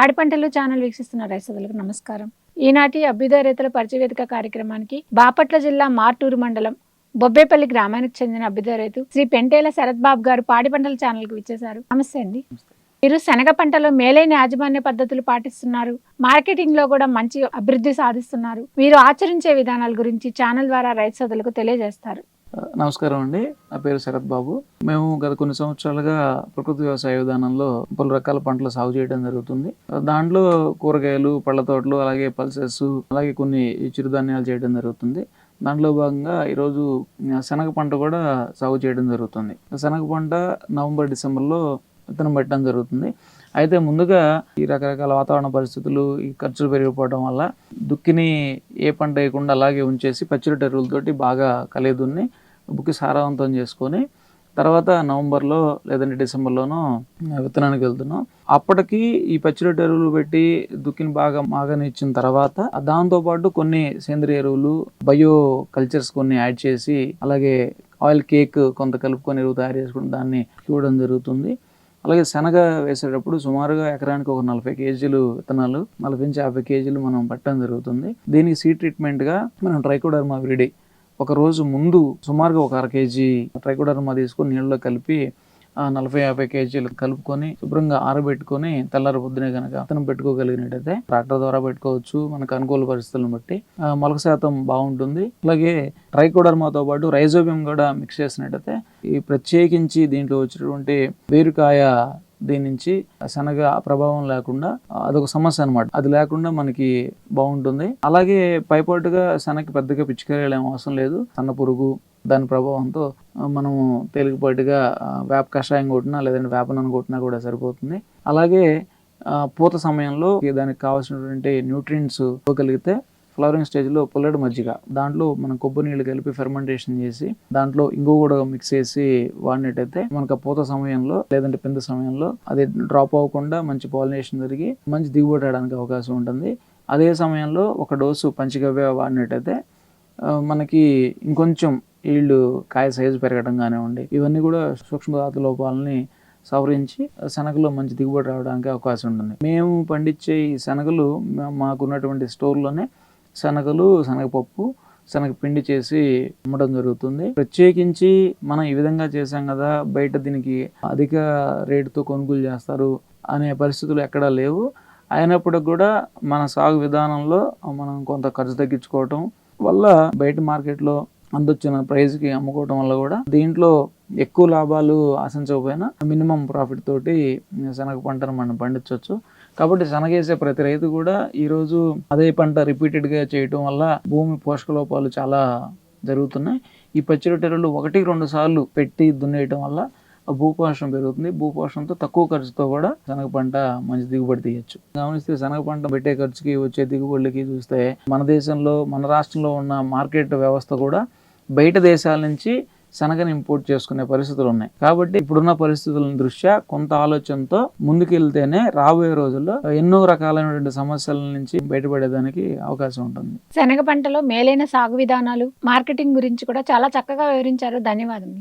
పాడి పంటలు ఛానల్ వీక్షిస్తున్న రైతులకు నమస్కారం. ఈనాటి అభ్యుదయ రైతుల పరిచయ వేదిక కార్యక్రమానికి బాపట్ల జిల్లా మార్టూరు మండలం బొబ్బేపల్లి గ్రామానికి చెందిన అభ్యుదయ రైతు శ్రీ పెంటేల శరత్ బాబు గారు పాడి పంటల ఛానల్ కు విచ్చేశారు. నమస్తే అండి. మీరు శనగ పంటలో మేలైన యాజమాన్య పద్ధతులు పాటిస్తున్నారు, మార్కెటింగ్ లో కూడా మంచి అభివృద్ధి సాధిస్తున్నారు. మీరు ఆచరించే విధానాల గురించి ఛానల్ ద్వారా రైతు సోదరులకు తెలియజేస్తారు. నమస్కారం అండి. నా పేరు శరత్ బాబు. మేము గత కొన్ని సంవత్సరాలుగా ప్రకృతి వ్యవసాయ విధానంలో పలు రకాల పంటలు సాగు చేయడం జరుగుతుంది. దాంట్లో కూరగాయలు, పళ్ళ తోటలు, అలాగే పల్సెస్, అలాగే కొన్ని చిరుధాన్యాలు చేయడం జరుగుతుంది. దాంట్లో భాగంగా ఈరోజు శనగ పంట కూడా సాగు చేయడం జరుగుతుంది. శనగ పంట నవంబర్ డిసెంబర్లో విత్తనం పెట్టడం జరుగుతుంది. అయితే ముందుగా ఈ రకరకాల వాతావరణ పరిస్థితులు, ఈ ఖర్చులు పెరిగిపోవడం వల్ల దుక్కిని ఏ పంట వేయకుండా అలాగే ఉంచేసి పచ్చిరొట్ట ఎరువులతోటి బాగా కలిదున్ని బుక్కి సారవంతం చేసుకొని తర్వాత నవంబర్లో లేదంటే డిసెంబర్లోనో విత్తనానికి వెళ్తున్నాం. అప్పటికి ఈ పచ్చిరొట్ట ఎరువులు పెట్టి దుక్కిని బాగా మాగనిచ్చిన తర్వాత దాంతోపాటు కొన్ని సేంద్రియ ఎరువులు, బయో కల్చర్స్ కొన్ని యాడ్ చేసి, అలాగే ఆయిల్ కేక్ కొంత కలుపుకొని ఎరువు తయారు చేసుకుని దాన్ని ఇవ్వడం జరుగుతుంది. అలాగే శనగ వేసేటప్పుడు సుమారుగా ఎకరానికి ఒక 40 కేజీలు విత్తనాలు, 40 నుంచి 50 కేజీలు మనం పెట్టడం జరుగుతుంది. దీనికి సీడ్ ట్రీట్మెంట్గా మనం ట్రైకోడర్మా విరిడి ఒక రోజు ముందు సుమారుగా ఒక 1/2 కేజీ ట్రైకోడర్మా తీసుకొని నీళ్ళలో కలిపి 40-50 కేజీలు కలుపుకొని శుభ్రంగా ఆరబెట్టుకొని తెల్లారి పొద్దునే కనుక విత్తనం పెట్టుకోగలిగినట్టయితే ట్రాక్టర్ ద్వారా పెట్టుకోవచ్చు, మనకు అనుకూల పరిస్థితులను బట్టి మొలక శాతం బాగుంటుంది. అలాగే ట్రైకోడర్మాతో పాటు రైజోబియం కూడా మిక్స్ చేసినట్టయితే ఈ ప్రత్యేకించి దీంట్లో వచ్చినటువంటి వేరుకాయ దీని నుంచి శనగ ప్రభావం లేకుండా అదొక సమస్య అనమాట. అది లేకుండా మనకి బాగుంటుంది. అలాగే పైపాటుగా శనగకి పెద్దగా పిచికారీలు ఏం అవసరం లేదు. సన్న పురుగు దాని ప్రభావంతో మనము తేలికపాటిగా వేప కషాయం కొట్టినా లేదంటే వేప నూనె కొట్టినా కూడా సరిపోతుంది. అలాగే పూత సమయంలో దానికి కావాల్సినటువంటి న్యూట్రియంట్స్ ఇవ్వగలిగితే ఫ్లవరింగ్ స్టేజ్లో పుల్లటి మజ్జిగ, దాంట్లో మనం కొబ్బరి నీళ్ళు కలిపి ఫెర్మెంటేషన్ చేసి దాంట్లో ఇంగు కూడా మిక్స్ చేసి వాడినట్టయితే మనకు పూత సమయంలో లేదంటే పింద సమయంలో అది డ్రాప్ అవ్వకుండా మంచి పాలినేషన్ జరిగి మంచి దిగుబడి రావడానికి అవకాశం ఉంటుంది. అదే సమయంలో ఒక డోసు పంచగవ్య వాడినట్టయితే మనకి ఇంకొంచెం ఈల్డ్, కాయ సైజు పెరగడం కానివ్వండి, ఇవన్నీ కూడా సూక్ష్మధాతు లోపాలని సవరించి శనగలో మంచి దిగుబడి రావడానికి అవకాశం ఉంటుంది. మేము పండించే ఈ శనగలు మాకున్నటువంటి స్టోర్లోనే శనగలు, శనగపప్పు, శనగపిండి చేసి అమ్మడం జరుగుతుంది. ప్రత్యేకించి మనం ఈ విధంగా చేసాం కదా, బయట దీనికి అధిక రేటుతో కొనుగోలు చేస్తారు అనే పరిస్థితులు ఎక్కడా లేవు. అయినప్పటికి కూడా మన సాగు విధానంలో మనం కొంత ఖర్చు తగ్గించుకోవటం వల్ల బయట మార్కెట్లో అందొచ్చిన ప్రైజ్కి అమ్ముకోవటం వల్ల కూడా దీంట్లో ఎక్కువ లాభాలు ఆశించకపోయినా మినిమం ప్రాఫిట్ తోటి శనగ పంటను మనం పండించవచ్చు. కాబట్టి శనగేసే ప్రతి రైతు కూడా ఈరోజు అదే పంట రిపీటెడ్గా చేయటం వల్ల భూమి పోషక లోపాలు చాలా జరుగుతున్నాయి. ఈ పచ్చిరొట్ట ఎరువులు 1-2 సార్లు పెట్టి దున్నేయటం వల్ల భూపోషణం పెరుగుతుంది. భూపోషణంతో తక్కువ ఖర్చుతో కూడా శనగ పంట మంచి దిగుబడి తీయచ్చు. గమనిస్తే శనగ పంట పెట్టే ఖర్చుకి వచ్చే దిగుబడులకి చూస్తే మన దేశంలో, మన రాష్ట్రంలో ఉన్న మార్కెట్ వ్యవస్థ కూడా బయట దేశాల నుంచి శనగని ఇంపోర్ట్ చేసుకునే పరిస్థితులు ఉన్నాయి. కాబట్టి ఇప్పుడున్న పరిస్థితుల దృష్ట్యా కొంత ఆలోచనతో ముందుకెళ్తేనే రాబోయే రోజుల్లో ఎన్నో రకాలైనటువంటి సమస్యల నుంచి బయటపడేదానికి అవకాశం ఉంటుంది. శనగ పంటలో మేలైన సాగు విధానాలు, మార్కెటింగ్ గురించి కూడా చాలా చక్కగా వివరించారు. ధన్యవాదాలు.